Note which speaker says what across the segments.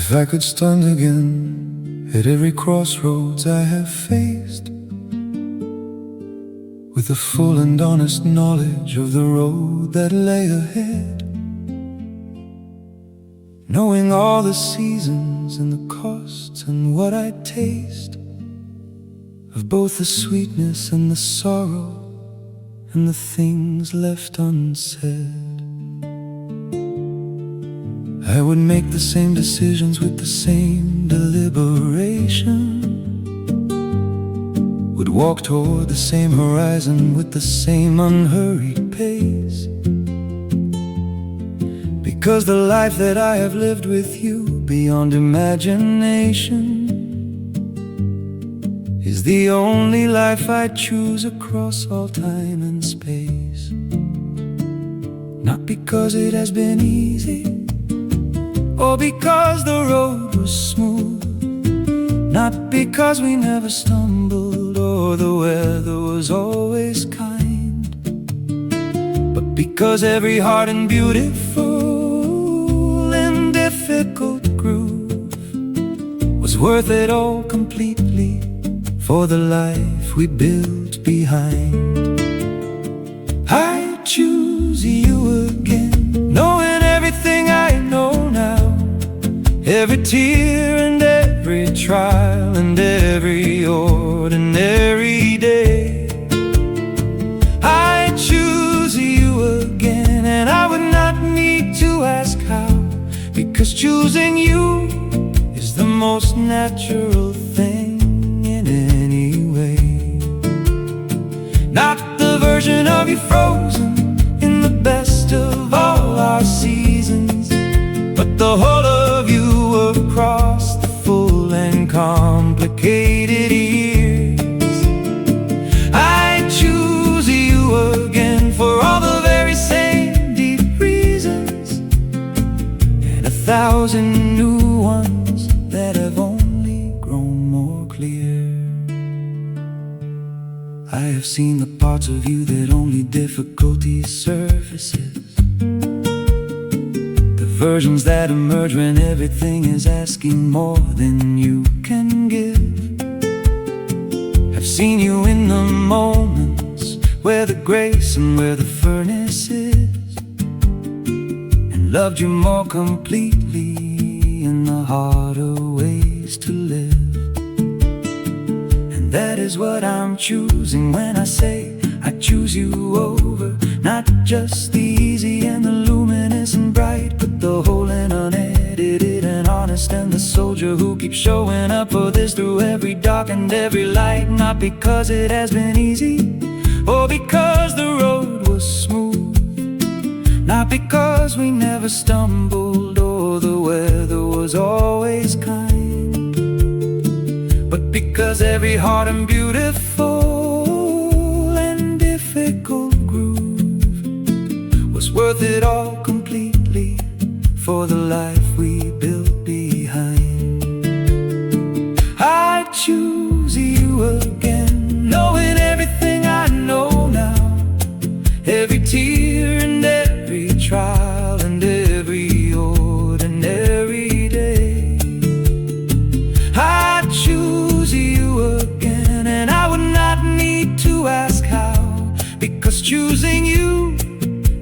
Speaker 1: If I could stand again at every crossroads I have faced, with a full and honest knowledge of the road that lay ahead, knowing all the seasons and the costs and what I'd taste of both the sweetness and the sorrow and the things left unsaid, I would make the same decisions with the same deliberation, would walk toward the same horizon with the same unhurried pace, because the life that I have lived with you beyond imagination is the only life I choose across all time and space. Not because it has been easy, or because the road was smooth, not because we never stumbled or the weather was always kind, but because every hard and beautiful and difficult groove was worth it all completely for the life we built behind. I choose you again, knowing everything I know now, every tear and every trial and every ordinary day. I choose you again, and I would not need to ask how, because choosing you is the most natural thing in any way. Not the version of you frozen in the best of all our seasons, but the whole of you across the full and complicated years. I choose you again for all the very same deep reasons, and 1,000 new ones that have only grown more clear. I have seen the parts of you that only difficulty surfaces, versions that emerge when everything is asking more than you can give. I've seen you in the moments where the grace and where the furnace is, and loved you more completely in the harder ways to live. And that is what I'm choosing when I say I choose you over, not just the easy and the luminous and bright, but the whole and unedited and honest, and the soldier who keeps showing up for this through every dark and every light. Not because it has been easy, or because the road was smooth, not because we never stumbled or the weather was always kind, but because every hard and beautiful and difficult groove was worth it all completely for the life we built behind. I choose you again, knowing everything I know now, every tear and every trial and every ordinary day. I choose you again, and I would not need to ask how, because choosing you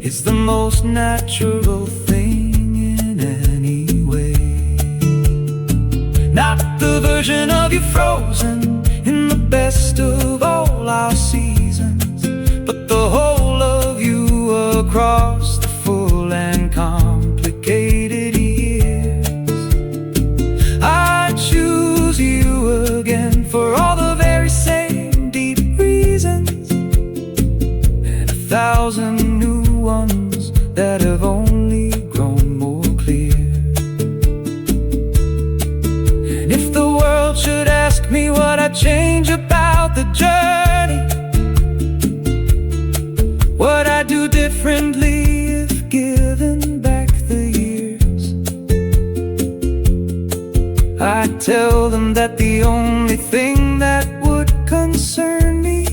Speaker 1: is the most natural thing in any way. Not the version of you frozen in the best of all our seasons, but the whole of you across the full and complicated years. I choose you again for all the very same deep reasons, and 1,000 new ones that have only grown more clear. And if the world should ask me what I'd change about the journey, what I'd do differently if given back the years, I'd tell them that the only thing that would concern me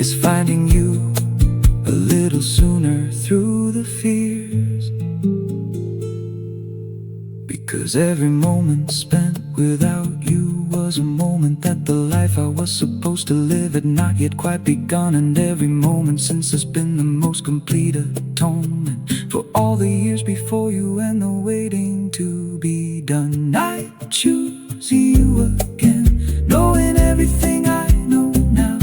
Speaker 1: is finding you a little sooner through the fears. 'Cause every moment spent without you was a moment that the life I was supposed to live had not yet quite begun. And every moment since has been the most complete atonement for all the years before you and the waiting to be done. I choose you again, knowing everything I know now,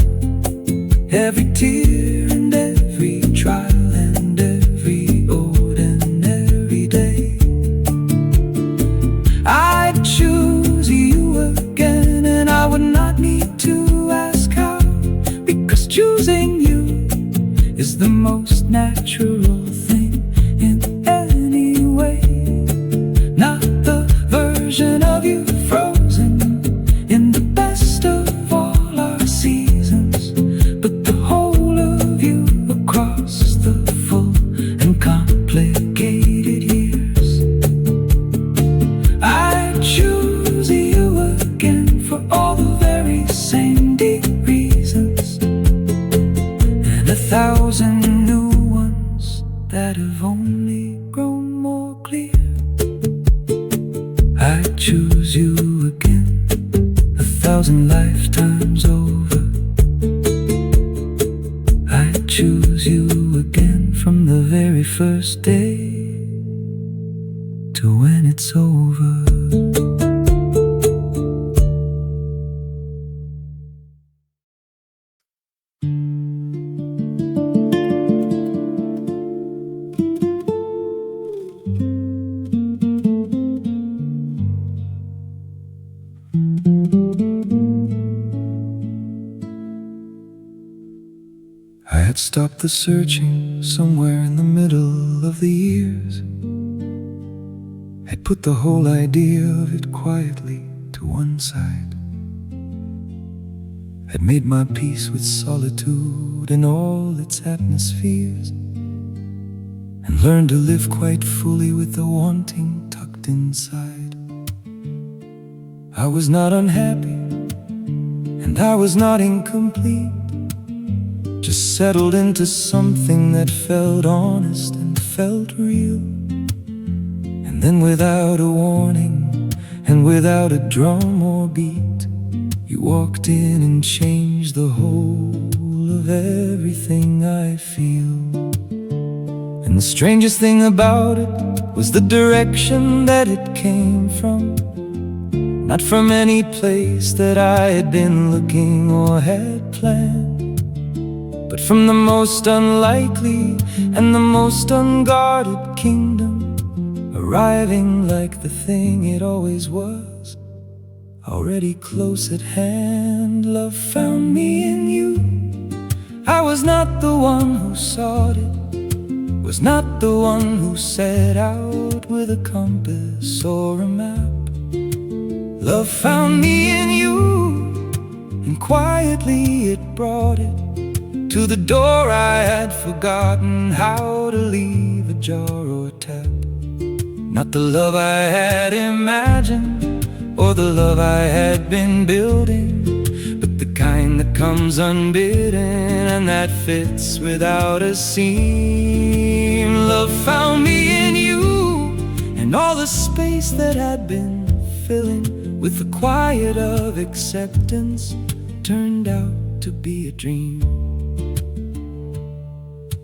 Speaker 1: every tear and every trial and every ordinary day. I choose you again, and I would not need to ask how, because choosing you is the most natural thing in any way. Not the version of you frozen in the best of all our seasons, but the whole of you across the full and complicated years. I choose you again for all the very same deep reasons, and 1,000 new ones that have only grown more clear. I choose you again 1,000 lifetimes over. I choose you again from the very first day to when it's over. I had stopped the searching somewhere in the middle of the years, had put the whole idea of it quietly to one side, had made my peace with solitude and all its atmospheres, and learned to live quite fully with the wanting tucked inside. I was not unhappy, and I was not incomplete, just settled into something that felt honest and felt real. And then without a warning and without a drum or beat, you walked in and changed the whole of everything I feel. And the strangest thing about it was the direction that it came from, not from any place that I had been looking or had planned, but from the most unlikely and the most unguarded kingdom, arriving like the thing it always was, already close at hand. Love found me in you. I was not the one who sought it, was not the one who set out with a compass or a map. Love found me in you, and quietly it brought it to the door I had forgotten how to leave ajar or tap. Not the love I had imagined, or the love I had been building, but the kind that comes unbidden and that fits without a seam. Love found me in you, and all the space that had been filling with the quiet of acceptance turned out to be a dream.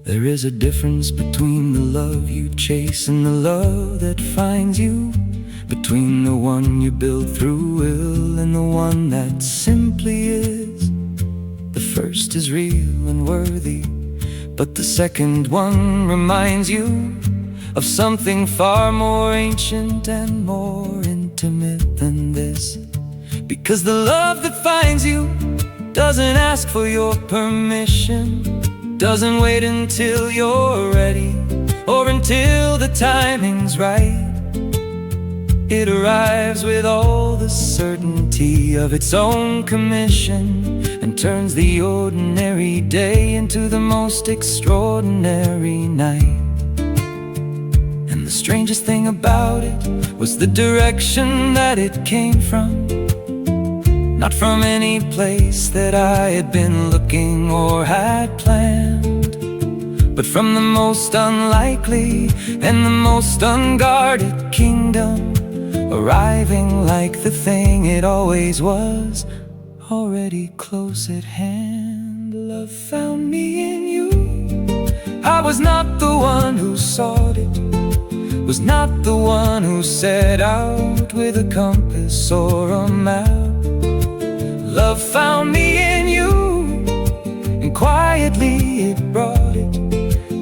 Speaker 1: There is a difference between the love you chase and the love that finds you, between the one you build through will and the one that simply is. The first is real and worthy, but the second one reminds you of something far more ancient and more intimate than this. Because the love that finds you doesn't ask for your permission, doesn't wait until you're ready or until the timing's right. It arrives with all the certainty of its own commission, and turns the ordinary day into the most extraordinary night. And the strangest thing about it was the direction that it came from, not from any place that I had been looking or had planned, but from the most unlikely and the most unguarded kingdom, arriving like the thing it always was, already close at hand. Love found me in you. I was not the one who sought it, was not the one who set out with a compass or a map. Love found me in you, and quietly it brought it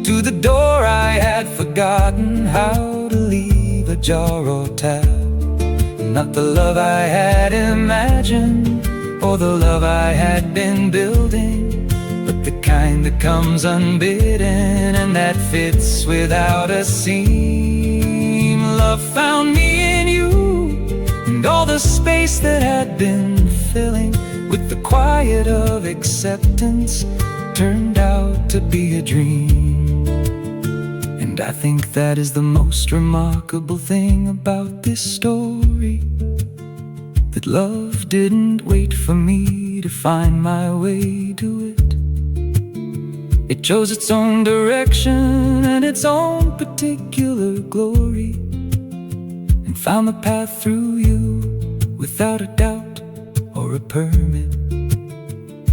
Speaker 1: to the door I had forgotten how to leave ajar or tap. Not the love I had imagined, or the love I had been building, but the kind that comes unbidden and that fits without a seam. Love found me in you, and all the space that had been filling with the quiet of acceptance turned out to be a dream. And I think that is the most remarkable thing about this story, that love didn't wait for me to find my way to it. It chose its own direction and its own particular glory, and found the path through you without a doubt or a permit.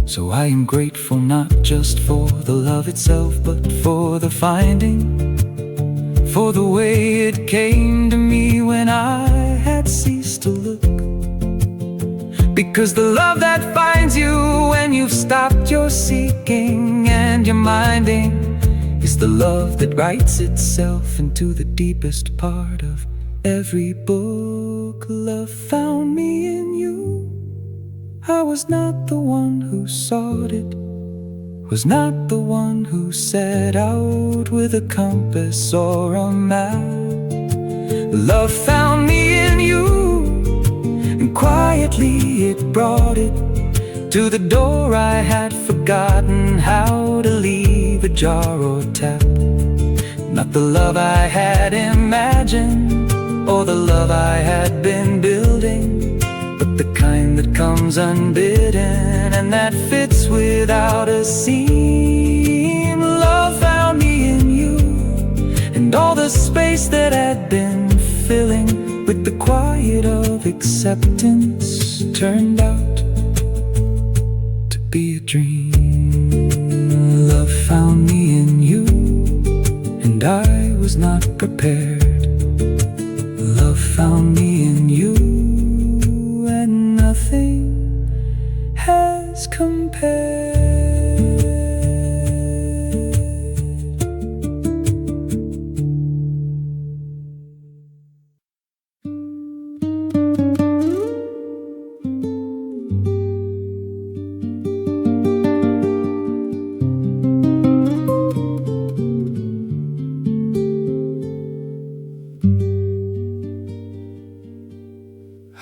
Speaker 1: So I am grateful not just for the love itself, but for the finding, for the way it came to me when I had ceased to look. Because the love that finds you when you've stopped your seeking and your minding is the love that writes itself into the deepest part of every book. Love found me in you. I was not the one who sought it, was not the one who set out with a compass or a map. Love found me in you, and quietly it brought it to the door I had forgotten how to leave ajar or tap. Not the love I had imagined, or the love I had been building, but the kind that comes unbidden and that fits without a seam. Love found me in you, and all the space that had been filling with the quiet of acceptance turned out to be a dream. Love found me in you, and I was not prepared. Love found me in you, and nothing has compared.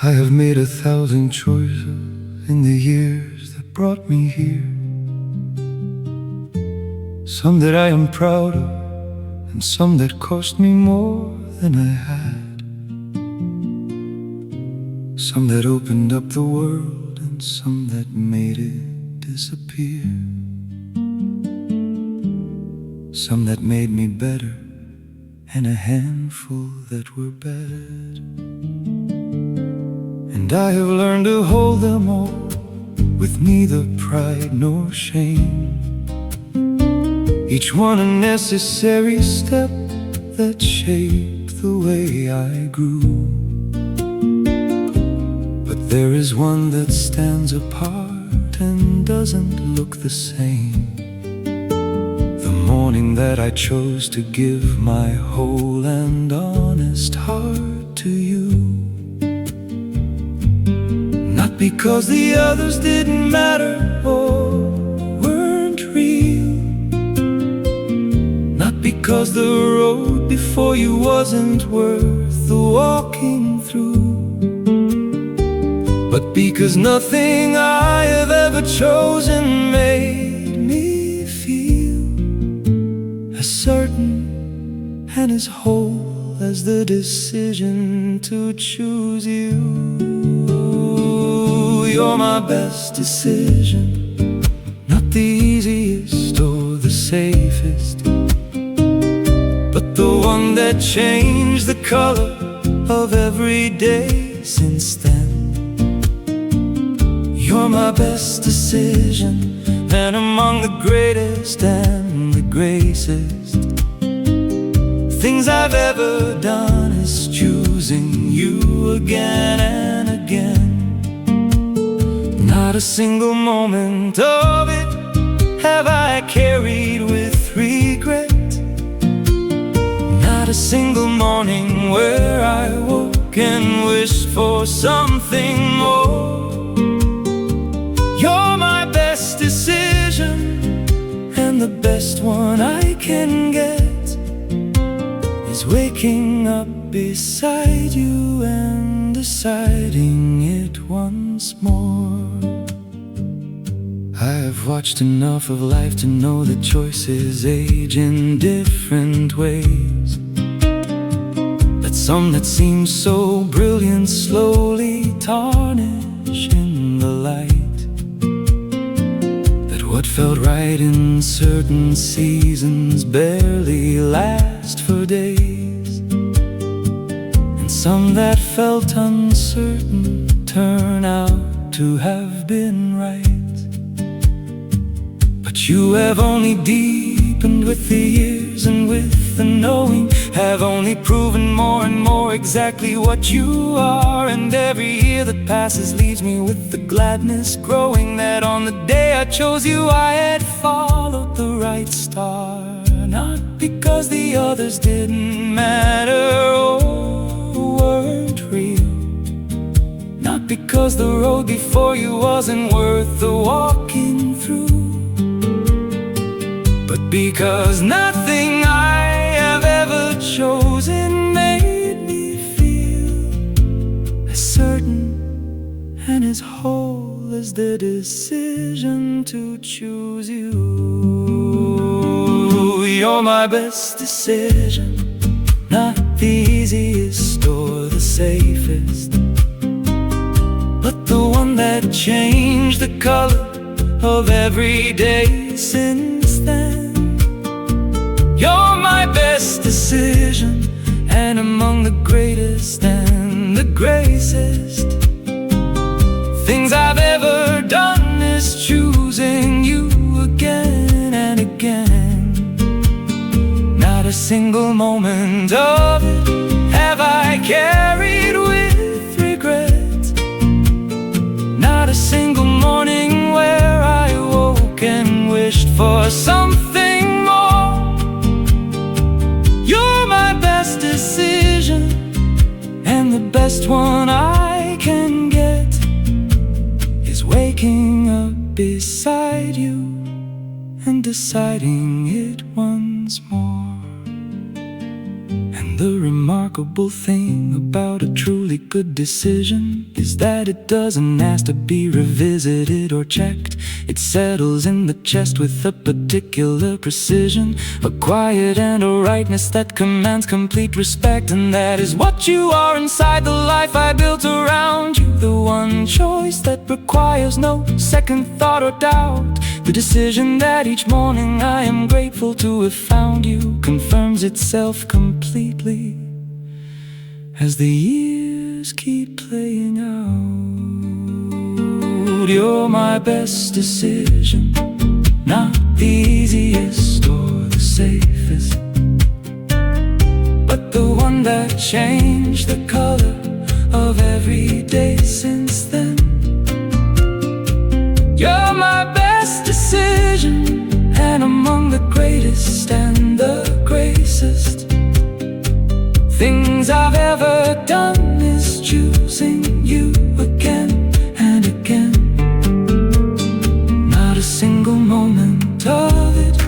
Speaker 1: I have made 1,000 choices in the years that brought me here. Some that I am proud of, and some that cost me more than I had. Some that opened up the world, and some that made it disappear. Some that made me better, and a handful that were bad. And I have learned to hold them all with neither pride nor shame. Each one a necessary step that shaped the way I grew. But there is one that stands apart and doesn't look the same. The morning that I chose to give my whole and honest heart to you. Not because the others didn't matter or weren't real, not because the road before you wasn't worth the walking through, but because nothing I have ever chosen made me feel as certain and as whole as the decision to choose you. You're my best decision, not the easiest or the safest, but the one that changed the color of every day since then. You're my best decision, and among the greatest and the gracest things I've ever done is choosing you again and again. Not a single moment of it have I carried with regret. Not a single morning where I woke and wished for something more. You're my best decision, and the best one I can get is waking up beside you and deciding it once more. I have watched enough of life to know that choices age in different ways, that some that seem so brilliant slowly tarnish in the light, that what felt right in certain seasons barely last for days, and some that felt uncertain turn out to have been right. But you have only deepened with the years, and with the knowing have only proven more and more exactly what you are. And every year that passes leaves me with the gladness growing that on the day I chose you I had followed the right star. Not because the others didn't matter or weren't real, not because the road before you wasn't worth the walking through, but because nothing I have ever chosen made me feel as certain and as whole as the decision to choose you. You're my best decision, not the easiest or the safest, but the one that changed the color of every day since then. You're my best decision, and among the greatest and the gracest things I've ever done is choosing you again and again. Not a single moment of it have I carried with regret. Not a single morning where I woke and wished for something more. You're my best decision, and the best one I can get is waking up beside you and deciding it once more. And the remarkable thing about a truly good decision is that it doesn't ask to be revisited or checked. It settles in the chest with a particular precision, a quiet and a rightness that commands complete respect. And that is what you are inside the life I built around you, the one choice that requires no second thought or doubt. The decision that each morning I am grateful to have found you confirms itself completely as the years keep playing out. You're my best decision, not the easiest or the safest, but the one that changed the color of every day since then. You're my best decision, and among the greatest and the gracest things I've ever done is choosing you again and again. Not a single moment of it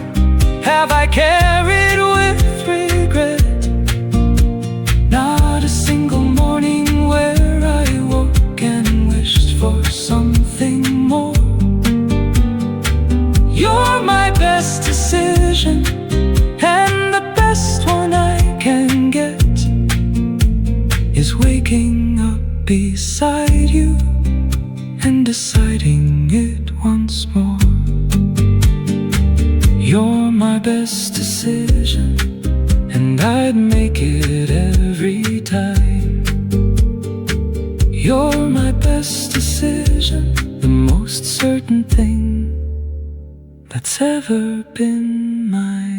Speaker 1: have I carried with regret. Not a single morning where I woke and wished for something more. You're my best decision, and the best one I can get is waking up beside you and deciding it once more. You're my best decision, and I'd make it every time. You're my best decision, the most certain thing that's ever been mine.